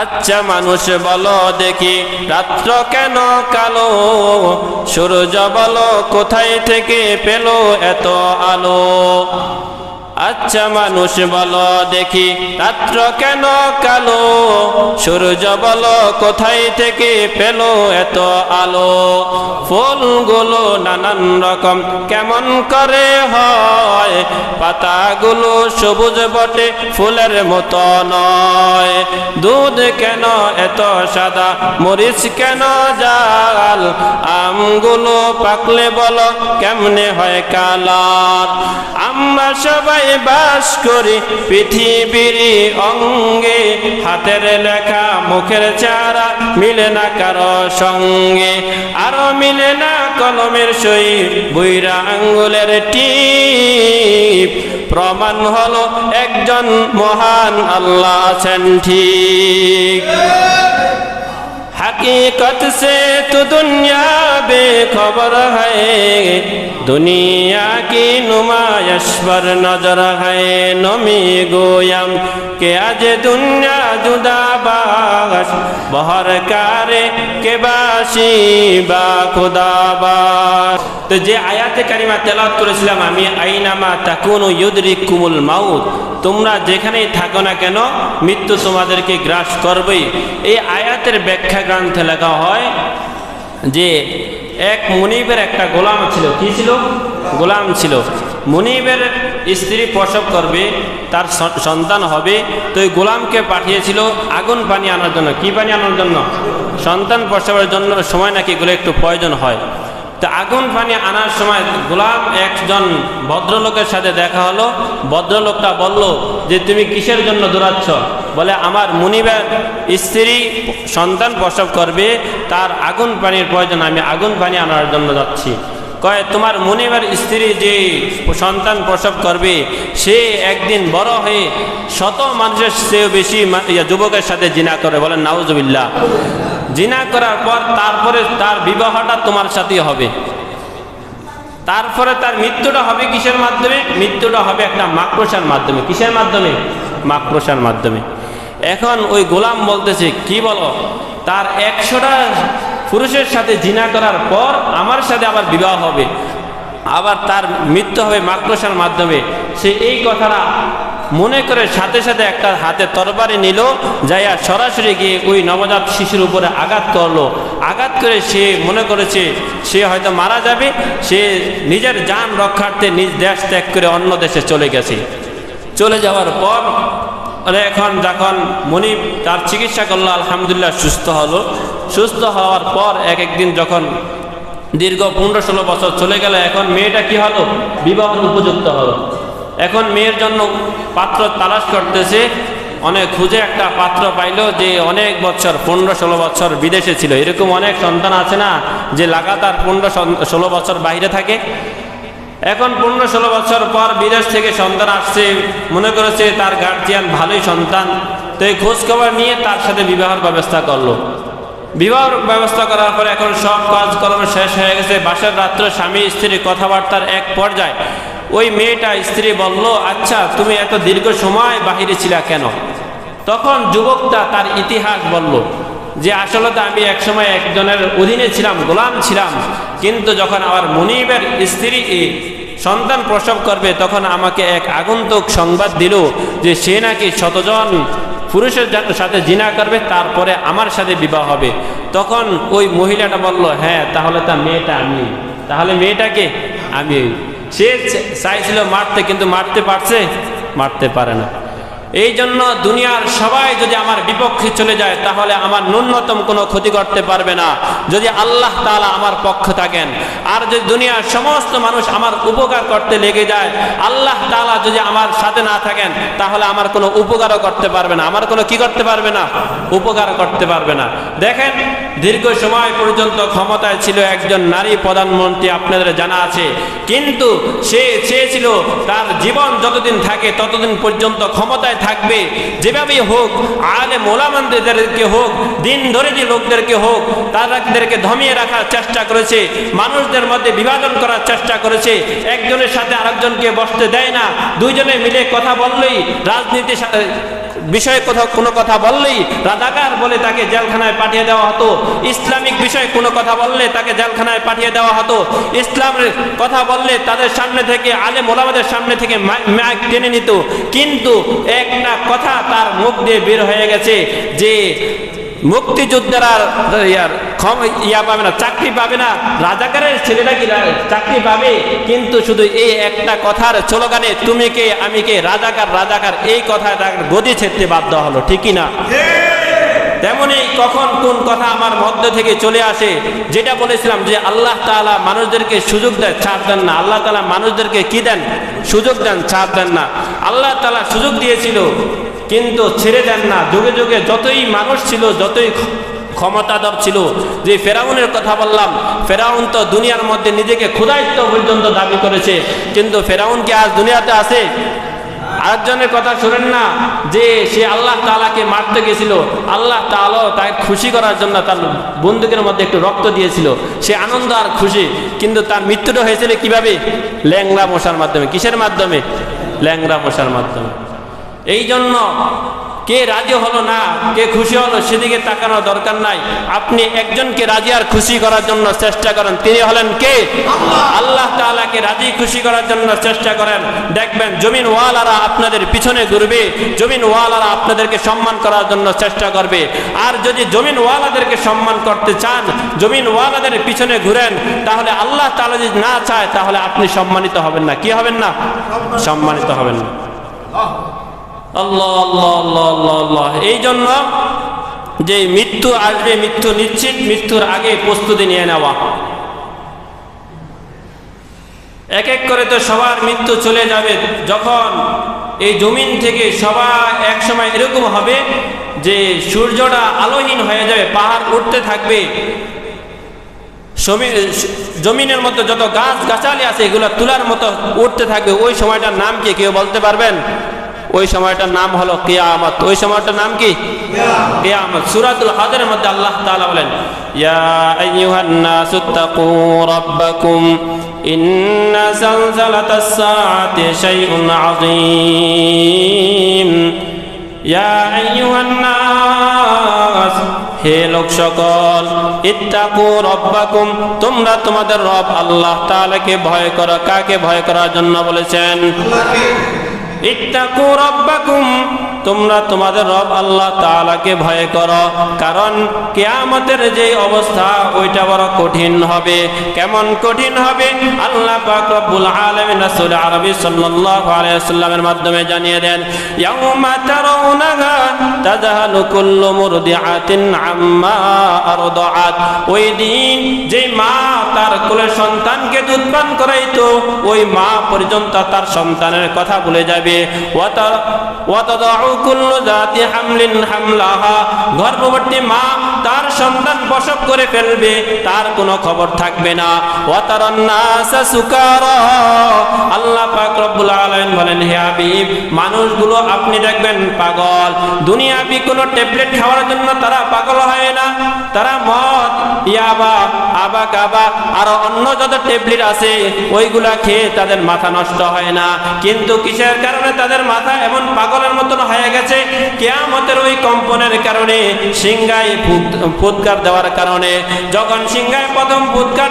আচ্ছা মানুষ বলো দেখি রাত্র কেন কালো, সূর্য বলো কোথায় থেকে পেল এত আলো। আচ্ছা মানুষ বলো দেখি রাত্র কেন কালো, সূর্য বলো কোথায় থেকে পেল এত আলো। ফুলগুলো নানান রকম কেমন করে হয়, পাতাগুলো সবুজ বটে ফুলের মতো নয়। দুধ কেন এত সাদা, মরিচ কেন জাল, আমগুলো পাকলে বলো কেমনে হয় কালার। আমরা সবাই বাস করি পৃথিবীর অঙ্গে, হাতের লেখা মুখের চারা মিলে না কারো সঙ্গে। আরো মিলে না কলমের সই বুইরা আঙ্গুলের টিপ, প্রমাণ হলো একজন মহান আল্লাহ আছেন ঠিক। हकीकत से तो दुनिया बेखबर है, दुनिया की नुमाइश पर नजर है। नमी गोयम के आज दुनिया जुदा बाश, बहर कारे के बाशी बा खुदा बाश। तो जे आयाते करीमा तेलावत करेছিলাম আমি, আইনামা তাকুনু ইউদরিকুমুল মাউত, তোমরা যেখানেই থাকো না কেন মৃত্যু তোমাদেরকে গ্রাস করবেই। এই আয়াতের ব্যাখ্যা গ্রন্থে লেখা হয় যে এক মুনিবের একটা গোলাম ছিল। কি ছিল? গোলাম ছিল। মুনিবের স্ত্রী প্রসব করবে, তার সন্তান হবে, তো এই গোলামকে পাঠিয়েছিল আগুন পানি আনার জন্য। কি পানি আনার জন্য? সন্তান প্রসবের জন্য সময় নাকি এগুলো একটু প্রয়োজন হয়। তো আগুন পানি আনার সময় গোলাম একজন ভদ্রলোকের সাথে দেখা হলো। ভদ্রলোকটা বলল যে তুমি কিসের জন্য দৌড়াচ্ছ? বলে আমার মুনিবের স্ত্রী সন্তান প্রসব করবে, তার আগুন পানির প্রয়োজন, আমি আগুন পানি আনার জন্য যাচ্ছি। কয় তোমার মুনিবের স্ত্রী যে সন্তান প্রসব করবে সে একদিন বড় হয়ে শত মানুষের চেয়েও বেশি যুবকের সাথে জিনা করে। বলেন নাউজুবিল্লাহ। জিনা করার পর তারপরে তার বিবাহটা তোমার সাথেই হবে, তারপরে তার মৃত্যুটা হবে কিসের মাধ্যমে? মৃত্যুটা হবে একটা মাকড়সার মাধ্যমে। কিসের মাধ্যমে? মাকড়সার মাধ্যমে। এখন ওই গোলাম বলতেছে কি বলো, তার 100টা পুরুষের সাথে জিনা করার পর আমার সাথে আবার বিবাহ হবে, আবার তার মৃত্যু হবে মাকড়সার মাধ্যমে। সে এই কথাটা মনে করে সাথে সাথে একটা হাতে তরবারি নিল, যাইয়া সরাসরি গিয়ে ওই নবজাত শিশুর উপরে আঘাত করলো। আঘাত করে সে মনে করেছে সে হয়তো মারা যাবে, সে নিজের জান রক্ষার্থে নিজ দেশ ত্যাগ করে অন্য দেশে চলে গেছে। চলে যাওয়ার পর এখন যখন মুনিব তার চিকিৎসা করলো, আলহামদুলিল্লাহ সুস্থ হলো। সুস্থ হওয়ার পর একদিন যখন দীর্ঘ 15-16 বছর চলে গেল, এখন মেয়েটা কি হলো? বিবাহের উপযুক্ত হলো। এখন মেয়ের জন্য পাত্র তালাশ করতেছে, অনেক খুঁজে একটা পাত্র পাইলো যে অনেক বছর 15-16 বছর বিদেশে ছিল। এরকম অনেক সন্তান আছে না যে লাগাতার 15-16 বছর বাইরে থাকে। এখন 15-16 বছর পর বিদেশ থেকে সন্তান আসছে, মনে করেছে তার গার্জিয়ান ভালোই সন্তান, তো এই খোঁজ খবর নিয়ে তার সাথে বিবাহের ব্যবস্থা করলো। বিবাহের ব্যবস্থা করার পর এখন সব কাজকর্ম শেষ হয়ে গেছে। বাসার রাত্রে স্বামী স্ত্রী কথাবার্তার এক পর্যায়ে ওই মেয়েটা স্ত্রী বলল, আচ্ছা তুমি এত দীর্ঘ সময় বাহিরে ছিলা কেন? তখন যুবকটা তার ইতিহাস বলল যে আসলে তো আমি একসময় একজনের অধীনে ছিলাম, গোলাম ছিলাম, কিন্তু যখন আমার মুনিবের স্ত্রী সন্তান প্রসব করবে তখন আমাকে এক আগন্তুক সংবাদ দিল যে সে নাকি 100জন পুরুষের সাথে জিনা করবে, তারপরে আমার সাথে বিবাহ হবে। তখন ওই মহিলাটা বলল, হ্যাঁ তাহলে তা মেয়েটা আমি, তাহলে মেয়েটাকে আমি। সে চাইছিল মারতে, কিন্তু মারতে পারছে? মারতে পারে না। এই জন্য দুনিয়ার সবাই যদি আমার বিপক্ষে চলে যায় তাহলে আমার ন্যূনতম কোনো ক্ষতি করতে পারবে না যদি আল্লাহ তাআলা আমার পক্ষে থাকেন। আর যদি দুনিয়ার সমস্ত মানুষ আমার উপকার করতে লেগে যায়, আল্লাহ তাআলা যদি আমার সাথে না থাকেন তাহলে আমার কোনো উপকারও করতে পারবে না, আমার কোনো কি করতে পারবে না? উপকার করতে পারবে না। দেখেন দীর্ঘ সময় পর্যন্ত ক্ষমতায় ছিল একজন নারী প্রধানমন্ত্রী, আপনাদের জানা আছে, কিন্তু সে চেয়েছিল তার জীবন যতদিন থাকে ততদিন পর্যন্ত ক্ষমতায় থাকবে, যেভাবেই হোক আলেম ওলামাদেরকে হোক, দিন ধরে যে লোকদেরকে হোক, তাদেরকে দমিয়ে রাখার চেষ্টা করেছে, মানুষদের মধ্যে বিভাজন করার চেষ্টা করেছে। একজনের সাথে আরেকজনকে বসতে দেয় না, দুইজনে মিলে কথা বললেই রাজনীতি বিষয়ে কোথাও কোনো কথা বললেই রাজাকার বলে তাকে জেলখানায় পাঠিয়ে দেওয়া হতো, ইসলামিক বিষয়ে কোনো কথা বললে তাকে জেলখানায় পাঠিয়ে দেওয়া হতো, ইসলামের কথা বললে তাদের সামনে থেকে আলেম ওলামাদের সামনে থেকে মাইক টেনে নিত। কিন্তু একটা কথা তার মুখ দিয়ে বের হয়ে গেছে যে মুক্তিযোদ্ধারা পাবে না, চাকরি পাবে না, রাজাকারের ছেলেরা কি চাকরি পাবে? কিন্তু শুধু এই একটা কথার স্লোগানে তুমি কে আমি কে, রাজাকার রাজাকার, এই কথাটা গদি ছেড়তে বাধ্য হলো, ঠিকই না? তেমনি কখন কোন কথা আমার মধ্যে থেকে চলে আসে, যেটা বলেছিলাম যে আল্লাহ তাআলা মানুষদেরকে সুযোগ দেয়, ছাড় দেন না। আল্লাহ তাআলা মানুষদেরকে কি দেন? সুযোগ দেন, ছাড় দেন না। আল্লাহ তাআলা সুযোগ দিয়েছিল কিন্তু ছেড়ে দেন না। যুগে যুগে যতই মানুষ ছিল, যতই ক্ষমতাধর ছিল, যে ফেরাউনের কথা বললাম, ফেরাউন তো দুনিয়ার মধ্যে নিজেকে খোদাইত্ব পর্যন্ত দাবি করেছে, কিন্তু ফেরাউন কি আজ দুনিয়াতে আছে? আরেকজনের কথা শুনেন না যে সে আল্লাহ তাআলাকে মারতে গেছিল, আল্লাহ তাআলা তাকে খুশি করার জন্য তার বন্দুকের মধ্যে একটু রক্ত দিয়েছিল, সে আনন্দ আর খুশি। কিন্তু তার মৃত্যুটা হয়েছিল কিভাবে? ল্যাংড়া মশার মাধ্যমে। কিসের মাধ্যমে? ল্যাংড়া মশার মাধ্যমে। এই জন্য কে রাজি হলো না, কে খুশি হলো, সেদিকে তাকানোর দরকার নাই। আপনি একজনকে রাজি আর খুশি করার জন্য চেষ্টা করেন, তিনি হলেন কে? আল্লাহ তাআলাকে রাজি খুশি করার জন্য চেষ্টা করেন, দেখবেন জমিন ওয়ালারা আপনাদের পিছনে ঘুরবে, জমিন ওয়ালারা আপনাদেরকে সম্মান করার জন্য চেষ্টা করবে। আর যদি জমিন ওয়ালাদেরকে সম্মান করতে চান, জমিন ওয়ালাদের পিছনে ঘুরেন, তাহলে আল্লাহ তাআলা যদি না চায় তাহলে আপনি সম্মানিত হবেন না। কি হবেন না? সম্মানিত হবেন না। আল্লাহ আল্লাহ আল্লাহ আল্লাহ আল্লাহ। এই জন্য যে মৃত্যু আসবে, মৃত্যু নিশ্চিত, মৃত্যুর আগে প্রস্তুতি নিয়ে নেওয়া। এক এক করে তো সবার মৃত্যু চলে যাবে। যখন এই জমিন থেকে সবাই এক সময় এরকম হবে যে সূর্যটা আলোহীন হয়ে যাবে, পাহাড় উঠতে থাকবে, জমিনের মধ্যে যত গাছ গাছালি আছে এগুলো তুলার মতো উঠতে থাকবে। ওই সময়টার নাম কি কেউ বলতে পারবেন? ওই সময়টার নাম হলো কিয়ামত। ওই সময়টার নাম কি? কিয়ামত। সূরাতুল হজরের মধ্যে আল্লাহ তাআলা বলেন, ইয়া আইয়ুহান নাসু তাকু রাব্বাকুম ইন্না যালজালাতাস সাআতি শাইউন আযীম। ইয়া আইয়ুহান নাস, হে লোক সকল, ইত্তাকু রাব্বাকুম, তোমরা তোমাদের রব আল্লাহ তাআলাকে ভয় করো। কাকে ভয় করার জন্য বলেছেন? ইত্তাকু রাব্বাকুম, তোমরা তোমাদের রব আল্লাহ তাআলাকে ভয় করো। কারণ কিয়ামতের যে অবস্থা ওইটা বড় কঠিন হবে। কেমন কঠিন হবে? আল্লাহ পাক রব্বুল আলামিন রাসূল আরবি সাল্লাল্লাহু আলাইহি ওয়াসাল্লামের মাধ্যমে জানিয়ে দেন, ইয়াউমা তারাউনাহা তাযহালু কুল্লু মুরদিআতিন আম্মা আরদাআত। ওই দিন যে মা তার কোলে সন্তানকে দুধ পান করাইতো, ওই মা পর্যন্ত তার সন্তানের কথা ভুলে যাবে। গর্ভবতী মা তার সন্তান প্রসব করে ফেলবে, তার কোনো খবর থাকবে না। আল্লাহ পাক রব্বুল আলামিন বলেন, হে হাবিব, মানুষগুলো আপনি দেখবেন পাগল। দুনিয়াবি কোনো ট্যাবলেট খাওয়ার জন্য তারা পাগল হয় না। তারা মদ, ইয়াবা, আবা কাবা আর অন্য যত ট্যাবলেট আছে ওইগুলা খেয়ে তাদের মাথা নষ্ট হয় না। কিন্তু কিসের কারণে তাদের মাথা এমন পাগলের মতন হয়ে গেছে? কিয়ামতের ওই কম্পনের কারণে, সিংহায় ফুৎকার দেওয়ার কারণে। যখন সিংহায় প্রথম ফুৎকার